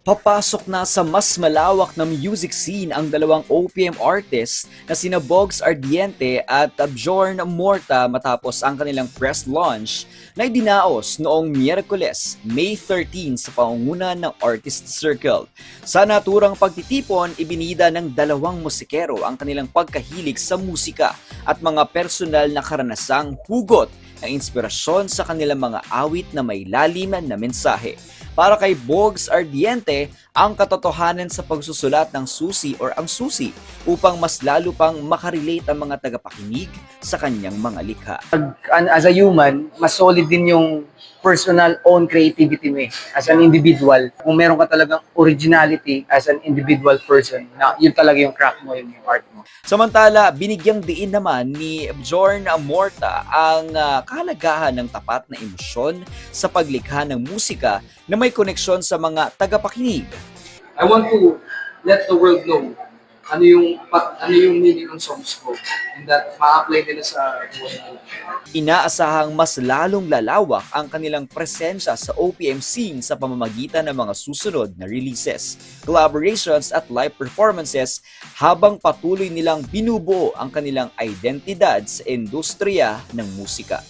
Papasok na sa mas malawak na music scene ang dalawang OPM artists na sina Bogs Ardiente at Bjorn Morta matapos ang kanilang press launch na idinaos noong Miyerkules, May 13 sa pangunguna ng Artist Circle. Sa naturang pagtitipon, ibinida ng dalawang musikero ang kanilang pagkahilig sa musika at mga personal na karanasang hugot ng inspirasyon sa kanilang mga awit na may lalim na mensahe. Para kay Bogs Ardiente, ang katotohanan sa pagsusulat ng susi or ang susi upang mas lalo pang makarelate ang mga tagapakinig sa kanyang mga likha. As a human, mas solid din yung personal own creativity mo as an individual. Kung meron ka talagang originality as an individual person, na yun talaga yung crack mo, yung art mo. Samantala, binigyang diin naman ni Bjorn Morta ang kahalagahan ng tapat na emosyon sa paglikha ng musika na may koneksyon sa mga tagapakinig. I want to let the world know ano yung meaning ng songs ko and that ma-apply nila sa buhay nila. Inaasahang mas lalong lalawak ang kanilang presensya sa OPM scene sa pamamagitan ng mga susunod na releases, collaborations at live performances habang patuloy nilang binubuo ang kanilang identidad sa industriya ng musika.